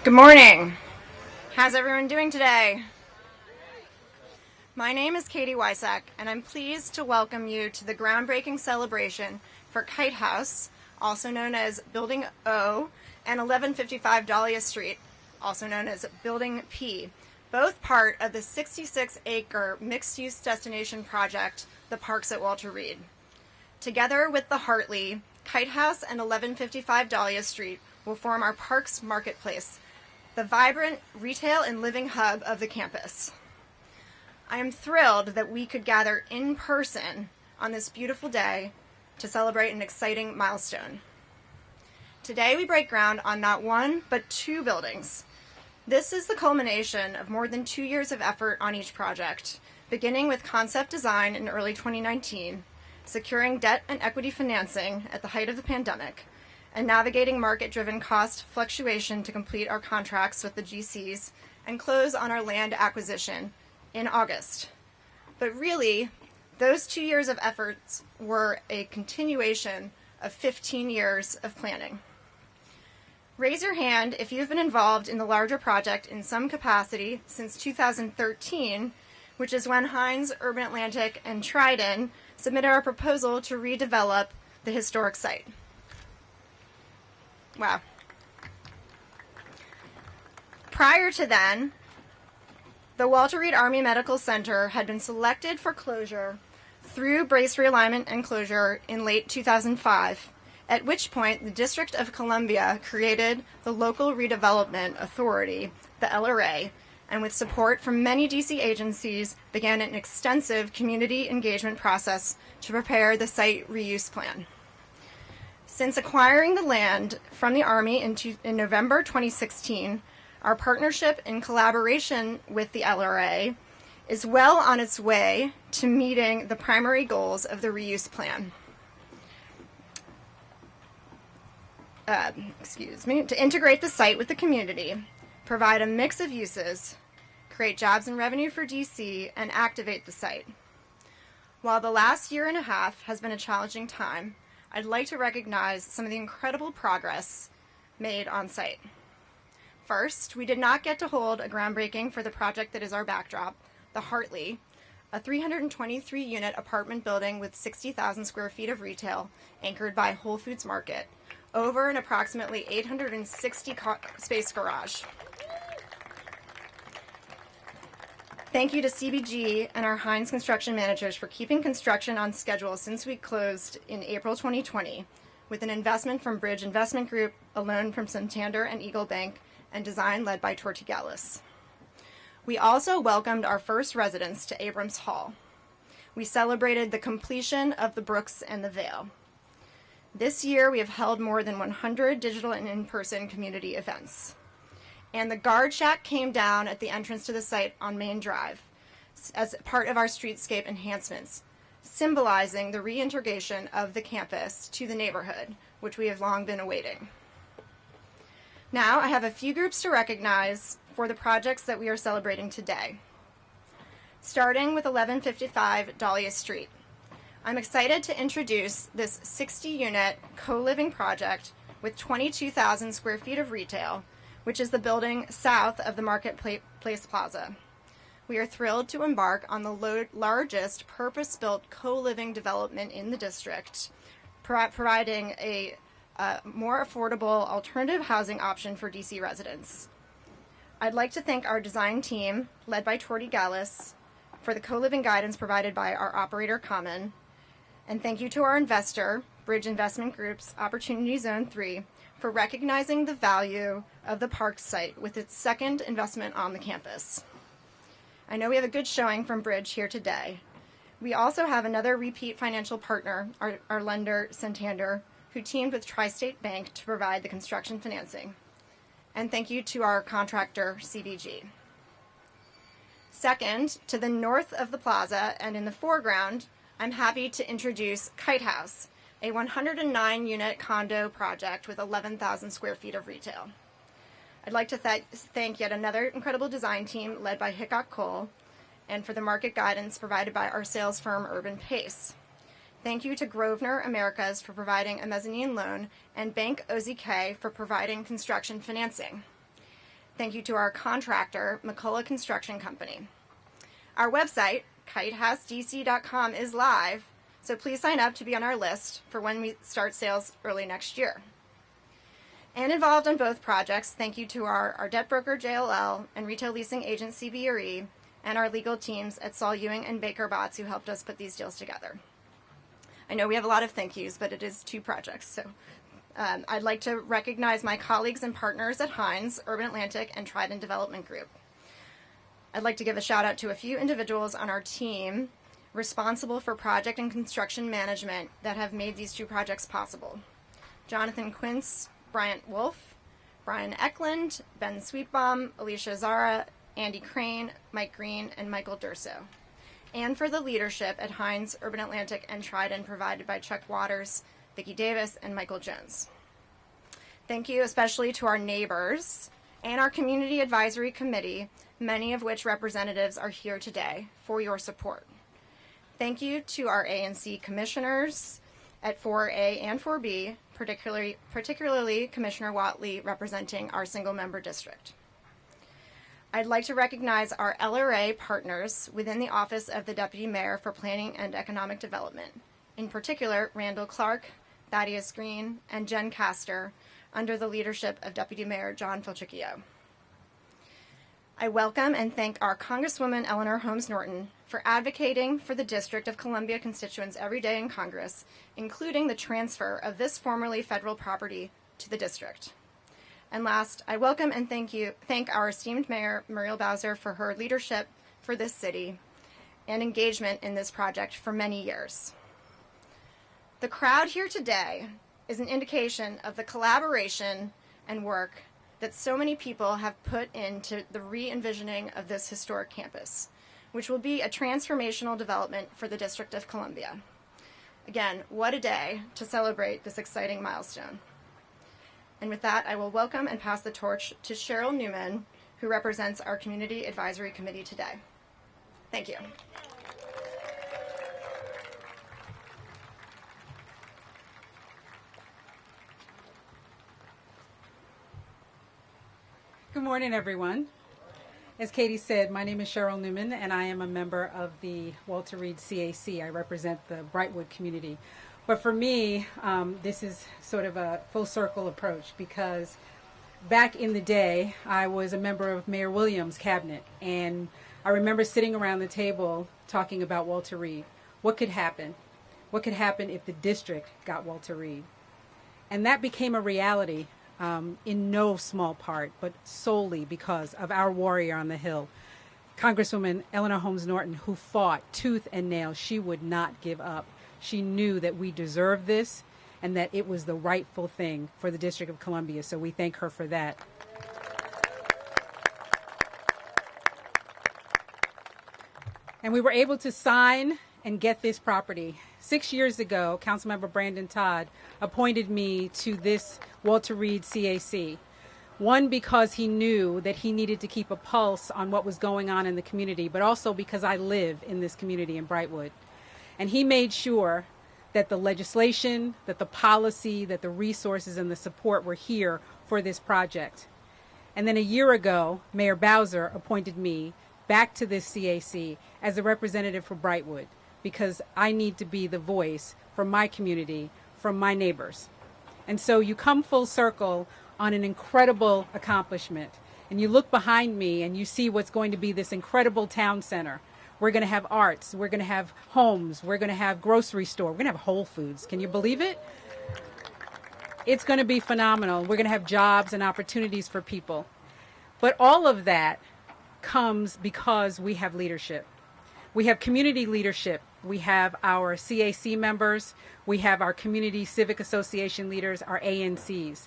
Good morning. How's everyone doing today? My name is Katie Wysack, and I'm pleased to welcome you to the groundbreaking celebration for Kite House, also known as Building O, and 1155 Dahlia Street, also known as Building P, both part of the 66-acre mixed-use destination project, the Parks at Walter Reed. Together with the Hartley, Kite House and 1155 Dahlia Street will form our Parks Marketplace, the vibrant retail and living hub of the campus. I am thrilled that we could gather in person on this beautiful day to celebrate an exciting milestone. Today we break ground on not one, but two buildings. This is the culmination of more than 2 years of effort on each project, beginning with concept design in early 2019, securing debt and equity financing at the height of the pandemic, and navigating market-driven cost fluctuation to complete our contracts with the GCs and close on our land acquisition in August. But really, those 2 years of efforts were a continuation of 15 years of planning. Raise your hand if you've been involved in the larger project in some capacity since 2013, which is when Hines, Urban Atlantic, and Trident submitted our proposal to redevelop the historic site. Wow. Prior to then, the Walter Reed Army Medical Center had been selected for closure through brace realignment and closure in late 2005, at which point the District of Columbia created the Local Redevelopment Authority, the LRA, and with support from many DC agencies, began an extensive community engagement process to prepare the site reuse plan. Since acquiring the land from the Army in November 2016, our partnership in collaboration with the LRA is well on its way to meeting the primary goals of the reuse plan. To integrate the site with the community, provide a mix of uses, create jobs and revenue for DC, and activate the site. While the last year and a half has been a challenging time, I'd like to recognize some of the incredible progress made on site. First, we did not get to hold a groundbreaking for the project that is our backdrop, the Hartley, a 323-unit apartment building with 60,000 square feet of retail anchored by Whole Foods Market, over an approximately 860-space garage. Thank you to CBG and our Hines construction managers for keeping construction on schedule since we closed in April 2020, with an investment from Bridge Investment Group, a loan from Santander and Eagle Bank, and design led by Tortigalis. We also welcomed our first residents to Abrams Hall. We celebrated the completion of the Brooks and the Vale. This year, we have held more than 100 digital and in-person community events. And the guard shack came down at the entrance to the site on Main Drive as part of our streetscape enhancements, symbolizing the reintegration of the campus to the neighborhood, which we have long been awaiting. Now, I have a few groups to recognize for the projects that we are celebrating today. Starting with 1155 Dahlia Street. I'm excited to introduce this 60-unit co-living project with 22,000 square feet of retail, which is the building south of the Marketplace Plaza. We are thrilled to embark on the largest purpose-built co-living development in the district, providing a more affordable alternative housing option for DC residents. I'd like to thank our design team, led by Tortigalis, for the co-living guidance provided by our operator, Common, and thank you to our investor, Bridge Investment Group's Opportunity Zone 3, for recognizing the value of the park site with its second investment on the campus. I know we have a good showing from Bridge here today. We also have another repeat financial partner, our lender, Santander, who teamed with Tri-State Bank to provide the construction financing. And thank you to our contractor, CBG. Second, to the north of the plaza and in the foreground, I'm happy to introduce Kite House, a 109-unit condo project with 11,000 square feet of retail. I'd like to thank yet another incredible design team led by Hickok Cole, and for the market guidance provided by our sales firm, Urban Pace. Thank you to Grosvenor Americas for providing a mezzanine loan, and Bank OZK for providing construction financing. thank you to our contractor, McCullough Construction Company. Our website, HolmesDC.gov, is live, so please sign up to be on our list for when we start sales early next year. And involved in both projects, thank you to our debt broker, JLL, and retail leasing agent, CBRE, and our legal teams at Saul Ewing and Baker Botts who helped us put these deals together. I know we have a lot of thank yous, but it is 2 projects, so I'd like to recognize my colleagues and partners at Hines, Urban Atlantic, and Trident Development Group. I'd like to give a shout out to a few individuals on our team responsible for project and construction management that have made these 2 projects possible. Jonathan Quince, Bryant Wolf, Brian Eklund, Ben Sweetbaum, Alicia Zara, Andy Crane, Mike Green, and Michael Durso. And for the leadership at Hines, Urban Atlantic, and Trident provided by Chuck Waters, Vicki Davis, and Michael Jones. Thank you especially to our neighbors and our Community Advisory Committee, many of which representatives are here today, for your support. Thank you to our A and C commissioners at 4A and 4B, particularly Commissioner Watley representing our single-member district. I'd like to recognize our LRA partners within the Office of the Deputy Mayor for Planning and Economic Development, in particular Randall Clark, Thaddeus Green, and Jen Castor, under the leadership of Deputy Mayor John Filchicchio. I welcome and thank our Congresswoman Eleanor HolmesNorton for advocating for the District of Columbia constituents every day in Congress, including the transfer of this formerly federal property to the district. And last, I welcome and thank our esteemed Mayor Muriel Bowser for her leadership for this city and engagement in this project for many years. The crowd here today is an indication of the collaboration and work that so many people have put into the re-envisioning of this historic campus, which will be a transformational development for the District of Columbia. Again, what a day to celebrate this exciting milestone. And with that, I will welcome and pass the torch to Cheryl Newman, who represents our Community Advisory Committee today. Thank you. Good morning, everyone. As Katie said, my name is Cheryl Newman, and I am a member of the Walter Reed CAC. I represent the Brightwood community. But for me, this is sort of a full circle approach, because back in the day, I was a member of Mayor Williams' cabinet, and I remember sitting around the table talking about Walter Reed. What could happen? What could happen if the district got Walter Reed? And that became a reality. In no small part, but solely because of our warrior on the Hill, Congresswoman Eleanor HolmesNorton, who fought tooth and nail. She would not give up. She knew that we deserved this and that it was the rightful thing for the District of Columbia, so we thank her for that. And we were able to sign and get this property. 6 years ago, Councilmember Brandon Todd appointed me to this Walter Reed CAC. One, because he knew that he needed to keep a pulse on what was going on in the community, but also because I live in this community in Brightwood. And he made sure that the legislation, that the policy, that the resources and the support were here for this project. And then a year ago, Mayor Bowser appointed me back to this CAC as a representative for Brightwood, because I need to be the voice for my community, from my neighbors. And so you come full circle on an incredible accomplishment. And you look behind me and you see what's going to be this incredible town center. We're going to have arts, we're going to have homes, we're going to have grocery store, we're going to have Whole Foods. Can you believe it? It's going to be phenomenal. We're going to have jobs and opportunities for people. But all of that comes because we have leadership. We have community leadership. We have our CAC members. We have our community civic association leaders, our ANCs.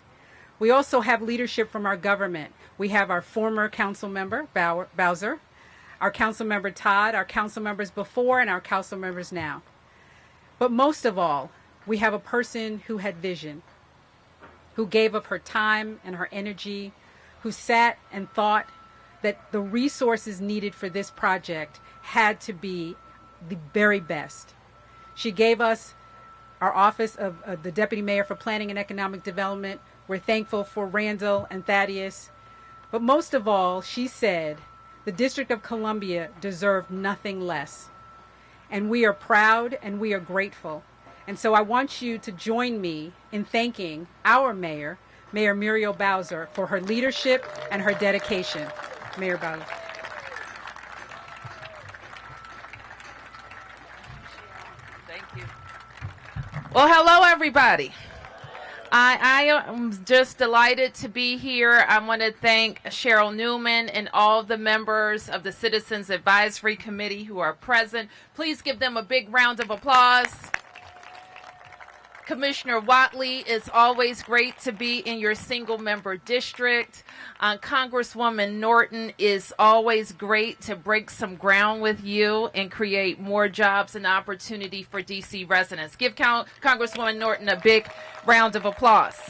We also have leadership from our government. We have our former council member, Bowser, our council member Todd, our council members before, and our council members now. But most of all, we have a person who had vision, who gave of her time and her energy, who sat and thought that the resources needed for this project had to be the very best. She gave us our office of the Deputy Mayor for Planning and Economic Development. We're thankful for Randall and Thaddeus. But most of all, she said, the District of Columbia deserved nothing less. And we are proud and we are grateful. And so I want you to join me in thanking our mayor, Mayor Muriel Bowser, for her leadership and her dedication. Mayor Bowser. Thank you. Well, hello, everybody. I am just delighted to be here. I want to thank Cheryl Newman and all the members of the Citizens Advisory Committee who are present. Please give them a big round of applause. Commissioner Watley, it's always great to be in your single-member district. Congresswoman Norton, is always great to break some ground with you and create more jobs and opportunity for D.C. residents. Give Congresswoman Norton a big round of applause.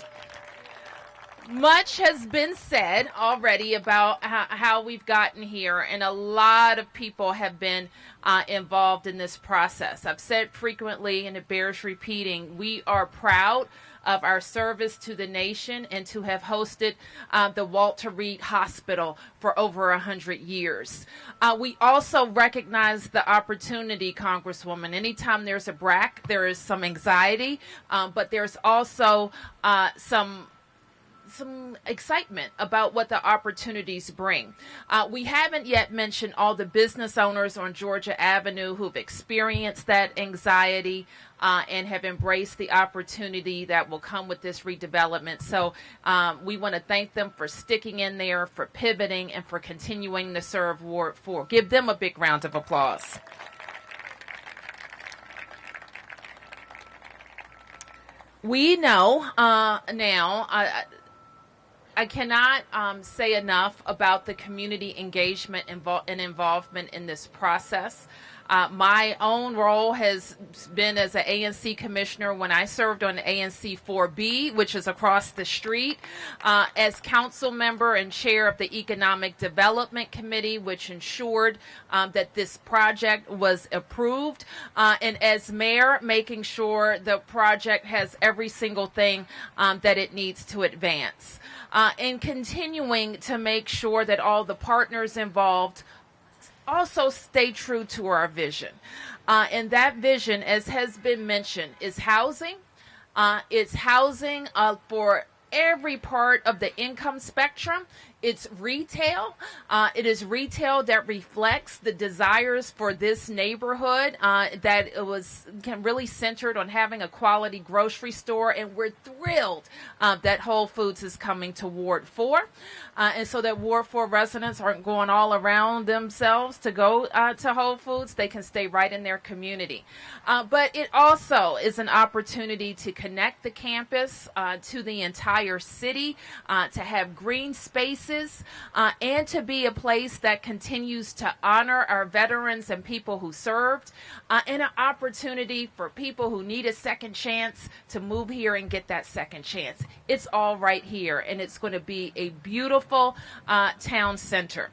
Much has been said already about how we've gotten here, and a lot of people have been involved in this process. I've said frequently, and it bears repeating, we are proud of our service to the nation and to have hosted the Walter Reed Hospital for over 100 years. We also recognize the opportunity, Congresswoman. Anytime there's a BRAC, there is some anxiety, but there's also some excitement about what the opportunities bring. We haven't yet mentioned all the business owners on Georgia Avenue who've experienced that anxiety and have embraced the opportunity that will come with this redevelopment. So we want to thank them for sticking in there, for pivoting, and for continuing to serve Ward 4. Give them a big round of applause. We know now, I cannot say enough about the community engagement and involvement in this process. My own role has been as an ANC commissioner when I served on the ANC 4B, which is across the street, as council member and chair of the Economic Development Committee, which ensured that this project was approved, and as mayor, making sure the project has every single thing that it needs to advance. And continuing to make sure that all the partners involved also stay true to our vision. And that vision, as has been mentioned, is housing. It's housing for every part of the income spectrum. It's retail. It is retail that reflects the desires for this neighborhood, that it was really centered on having a quality grocery store. And we're thrilled that Whole Foods is coming to Ward 4. And so that Ward 4 residents aren't going all around themselves to go to Whole Foods. They can stay right in their community. But it also is an opportunity to connect the campus to the entire city, to have green spaces, and to be a place that continues to honor our veterans and people who served, and an opportunity for people who need a second chance to move here and get that second chance. It's all right here, and it's going to be a beautiful town center.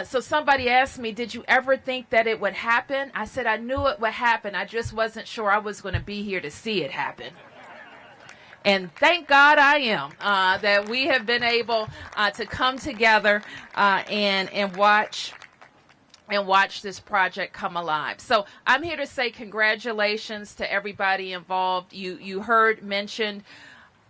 So somebody asked me, did you ever think that it would happen? I said, I knew it would happen. I just wasn't sure I was going to be here to see it happen. And thank God I am, that we have been able to come together and watch this project come alive. So I'm here to say congratulations to everybody involved. You heard mentioned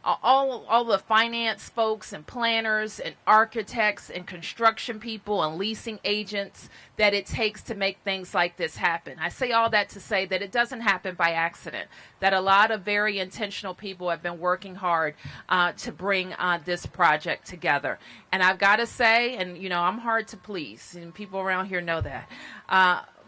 all the finance folks and planners and architects and construction people and leasing agents that it takes to make things like this happen. I say all that to say that it doesn't happen by accident, that a lot of very intentional people have been working hard to bring this project together. And I've got to say, and I'm hard to please, and people around here know that,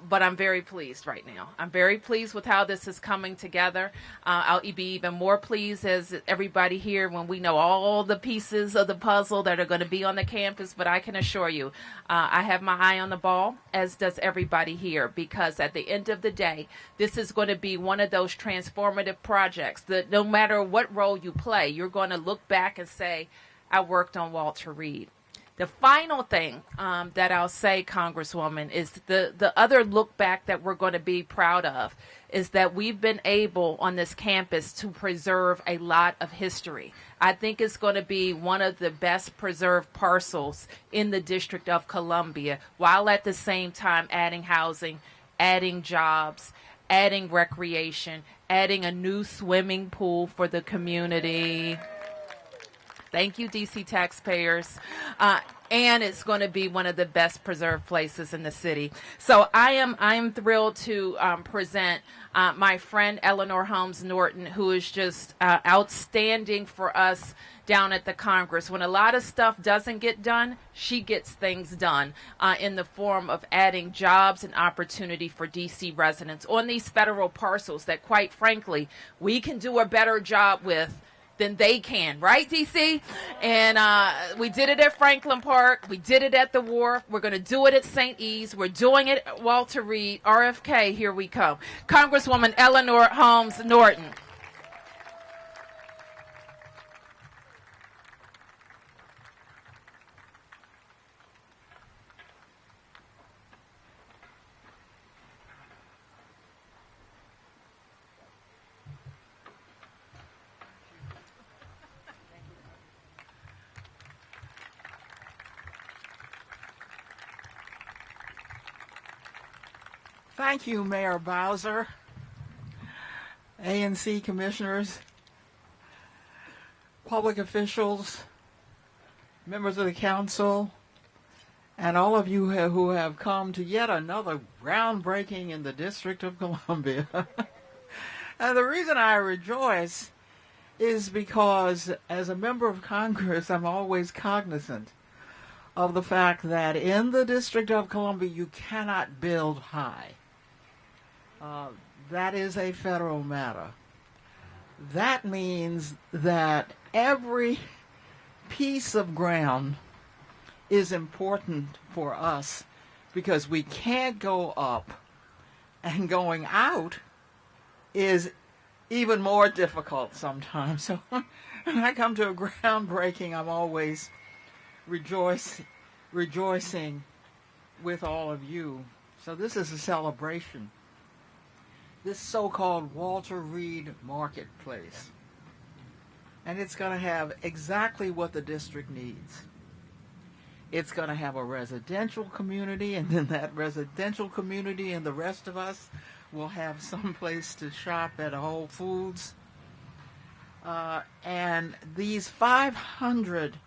but I'm very pleased right now. I'm very pleased with how this is coming together. I'll be even more pleased as everybody here when we know all the pieces of the puzzle that are going to be on the campus. But I can assure you, I have my eye on the ball, as does everybody here, because at the end of the day, this is going to be one of those transformative projects that no matter what role you play, you're going to look back and say, I worked on Walter Reed. The final thing that I'll say, Congresswoman, is the other look back that we're going to be proud of is that we've been able on this campus to preserve a lot of history. I think it's going to be one of the best preserved parcels in the District of Columbia, while at the same time adding housing, adding jobs, adding recreation, adding a new swimming pool for the community. Thank you, DC taxpayers. And it's going to be one of the best preserved places in the city. So I am thrilled to present my friend Eleanor HolmesNorton, who is just outstanding for us down at the Congress. When a lot of stuff doesn't get done, she gets things done in the form of adding jobs and opportunity for DC residents on these federal parcels that, quite frankly, we can do a better job with than they can, right, DC? And we did it at Franklin Park. We did it at the Wharf. We're going to do it at St. E's. We're doing it at Walter Reed. RFK, here we come. Congresswoman Eleanor HolmesNorton. Thank you, Mayor Bowser, ANC commissioners, public officials, members of the council, and all of you who have come to yet another groundbreaking in the District of Columbia. And the reason I rejoice is because as a member of Congress, I'm always cognizant of the fact that in the District of Columbia, you cannot build high. That is a federal matter. That means that every piece of ground is important for us because we can't go up, and going out is even more difficult sometimes. So when I come to a groundbreaking, I'm always rejoicing with all of you. So this is a celebration. This so-called Walter Reed Marketplace. And it's going to have exactly what the district needs. It's going to have a residential community, and then that residential community and the rest of us will have some place to shop at Whole Foods. And these 500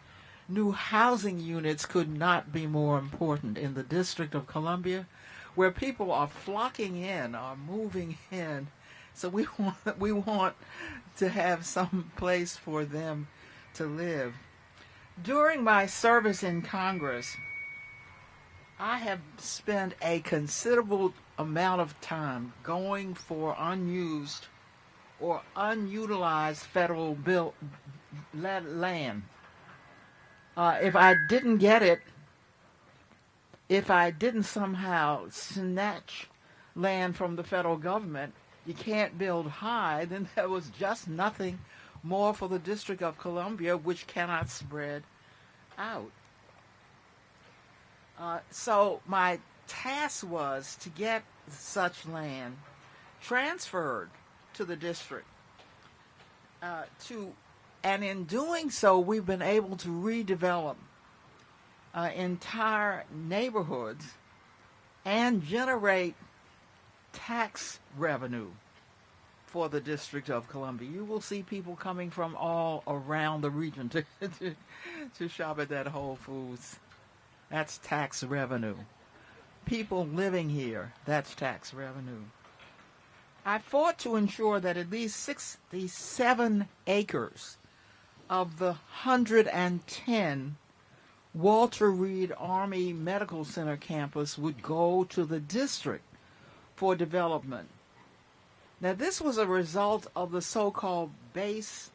new housing units could not be more important in the District of Columbia, where people are flocking in, are moving in. So we want to have some place for them to live. During my service in Congress, I have spent a considerable amount of time going for unused or unutilized federal land. If I didn't get it, if I didn't somehow snatch land from the federal government, you can't build high, then there was just nothing more for the District of Columbia, which cannot spread out. So my task was to get such land transferred to the district. And in doing so, we've been able to redevelop entire neighborhoods and generate tax revenue for the District of Columbia. You will see people coming from all around the region to shop at that Whole Foods. That's tax revenue. People living here, that's tax revenue. I fought to ensure that at least 67 acres of the 110 Walter Reed Army Medical Center campus would go to the district for development. Now, this was a result of the so-called Base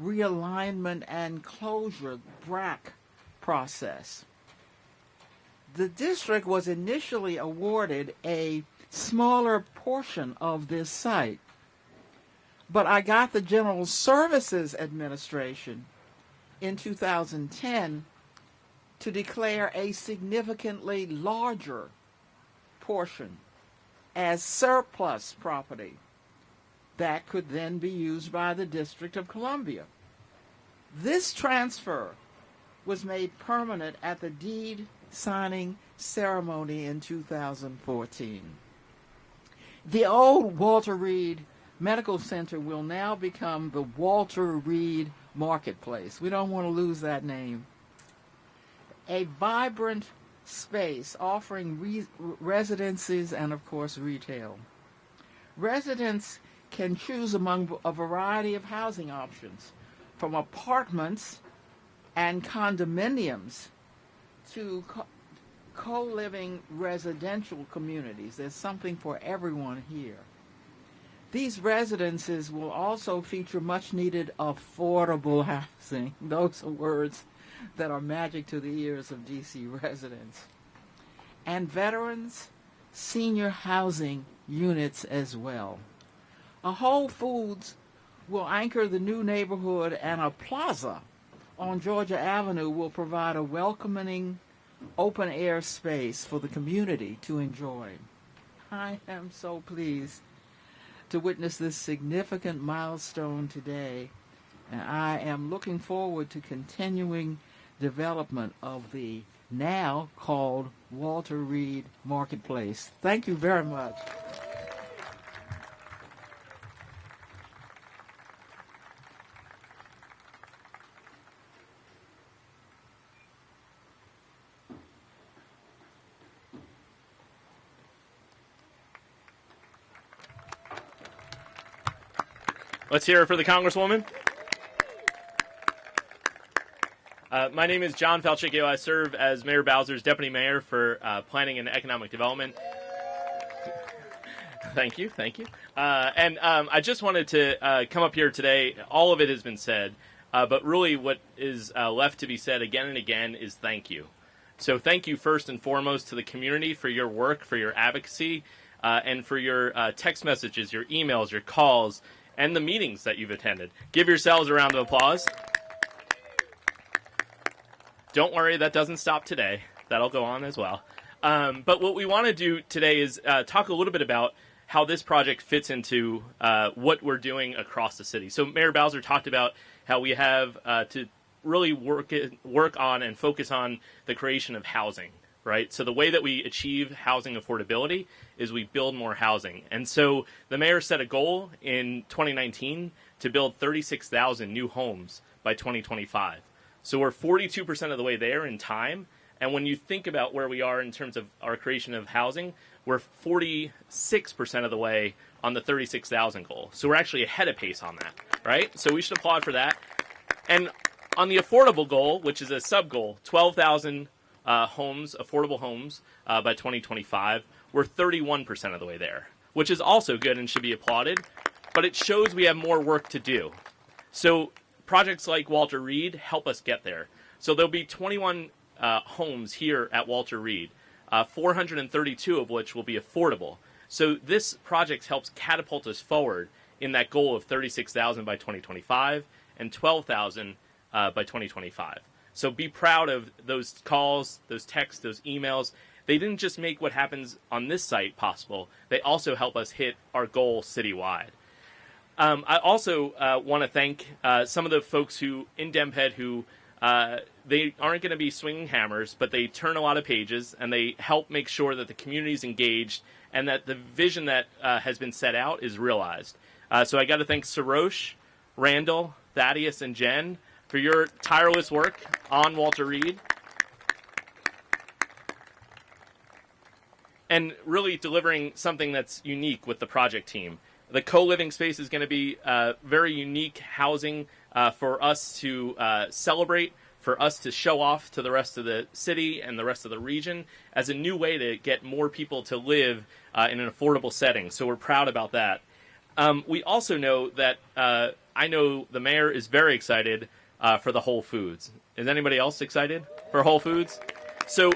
Realignment and Closure, BRAC, process. The district was initially awarded a smaller portion of this site, but I got the General Services Administration in 2010 to declare a significantly larger portion as surplus property that could then be used by the District of Columbia. This transfer was made permanent at the deed signing ceremony in 2014. The old Walter Reed Medical Center will now become the Walter Reed Marketplace. We don't want to lose that name. A vibrant space offering residences and, of course, retail. Residents can choose among a variety of housing options, from apartments and condominiums to co-living residential communities. There's something for everyone here. These residences will also feature much-needed affordable housing. Those are words that are magic to the ears of D.C. residents. And veterans, senior housing units as well. A Whole Foods will anchor the new neighborhood, and a plaza on Georgia Avenue will provide a welcoming, open-air space for the community to enjoy. I am so pleased to witness this significant milestone today, and I am looking forward to continuing development of the now called Walter Reed Marketplace. Thank you very much. Let's hear it for the Congresswoman. My name is John Falchicchio. I serve as Mayor Bowser's Deputy Mayor for Planning and Economic Development. Thank you. I just wanted to come up here today. All of it has been said, but really what is left to be said again and again is thank you. So thank you first and foremost to the community for your work, for your advocacy, and for your text messages, your emails, your calls, and the meetings that you've attended. Give yourselves a round of applause. Don't worry, that doesn't stop today. That'll go on as well. But what we want to do today is talk a little bit about how this project fits into what we're doing across the city. So Mayor Bowser talked about how we have to really work on and focus on the creation of housing, right? So the way that we achieve housing affordability is we build more housing. And so the mayor set a goal in 2019 to build 36,000 new homes by 2025. So we're 42% of the way there in time. And when you think about where we are in terms of our creation of housing, we're 46% of the way on the 36,000 goal. So we're actually ahead of pace on that, right? So we should applaud for that. And on the affordable goal, which is a sub-goal, 12,000 homes, affordable homes by 2025, we're 31% of the way there, which is also good and should be applauded, but it shows we have more work to do. So projects like Walter Reed help us get there. So there'll be 21 homes here at Walter Reed, 432 of which will be affordable. So this project helps catapult us forward in that goal of 36,000 by 2025 and 12,000 by 2025. So be proud of those calls, those texts, those emails. They didn't just make what happens on this site possible. They also help us hit our goal citywide. I also want to thank some of the folks who in DemPed who they aren't going to be swinging hammers, but they turn a lot of pages and they help make sure that the community is engaged and that the vision that has been set out is realized. So I got to thank Sarosh, Randall, Thaddeus, and Jen for your tireless work on Walter Reed and really delivering something that's unique with the project team. The co-living space is going to be very unique housing for us to celebrate, for us to show off to the rest of the city and the rest of the region as a new way to get more people to live in an affordable setting. So we're proud about that. We also know that I know the mayor is very excited for the Whole Foods. Is anybody else excited for Whole Foods? So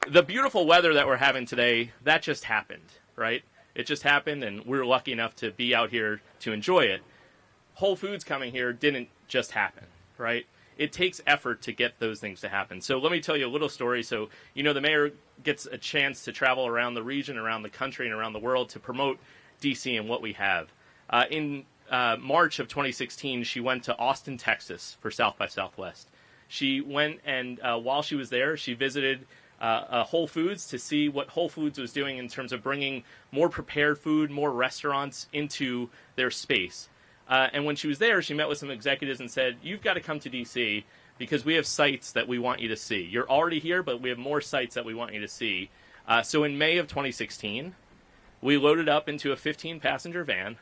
the beautiful weather that we're having today, that just happened, right? It just happened, and we were lucky enough to be out here to enjoy it. Whole Foods coming here didn't just happen, right? it takes effort to get those things to happen. So let me tell you a little story. So, the mayor gets a chance to travel around the region, around the country, and around the world to promote DC and what we have. In March of 2016, she went to Austin, Texas for South by Southwest. She went and while she was there, she visited Whole Foods to see what Whole Foods was doing in terms of bringing more prepared food, more restaurants into their space. And when she was there, she met with some executives and said, you've got to come to D.C. because we have sites that we want you to see. You're already here, but we have more sites that we want you to see. So in May of 2016, we loaded up into a 15-passenger van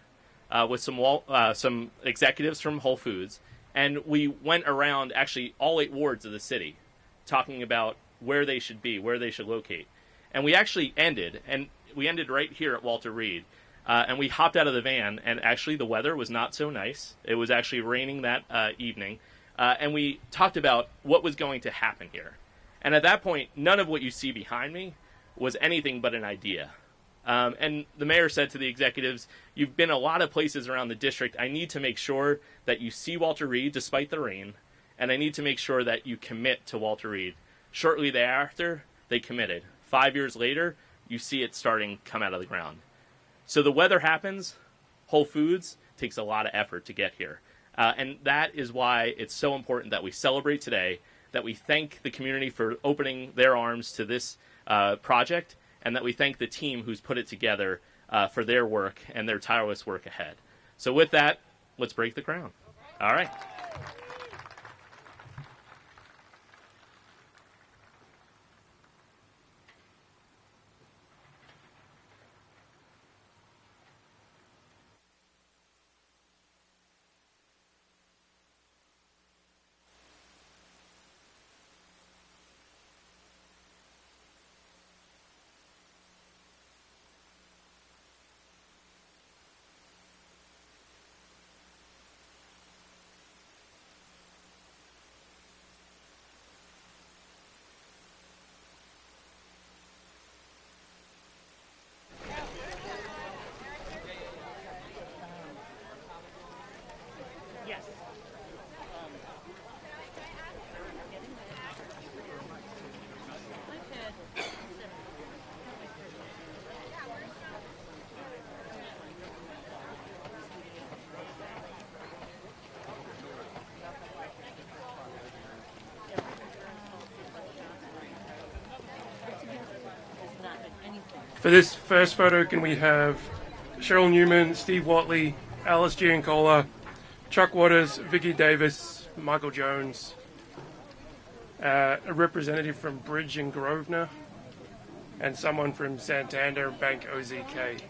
with some executives from Whole Foods, and we went around actually all 8 wards of the city talking about where they should be, where they should locate. And we actually ended right here at Walter Reed. And we hopped out of the van, and actually the weather was not so nice. It was actually raining that evening. And we talked about what was going to happen here. And at that point, none of what you see behind me was anything but an idea. And the mayor said to the executives, you've been a lot of places around the district. I need to make sure that you see Walter Reed despite the rain, and I need to make sure that you commit to Walter Reed. Shortly thereafter, they committed. 5 years later, you see it starting to come out of the ground. So the weather happens. Whole Foods takes a lot of effort to get here. And that is why it's so important that we celebrate today, that we thank the community for opening their arms to this project, and that we thank the team who's put it together for their work and their tireless work ahead. So with that, let's break the ground. All right. For this first photo, can we have Cheryl Newman, Steve Watley, Alice Giancola, Chuck Waters, Vicky Davis, Michael Jones, a representative from Bridge and Grosvenor, and someone from Santander Bank OZK.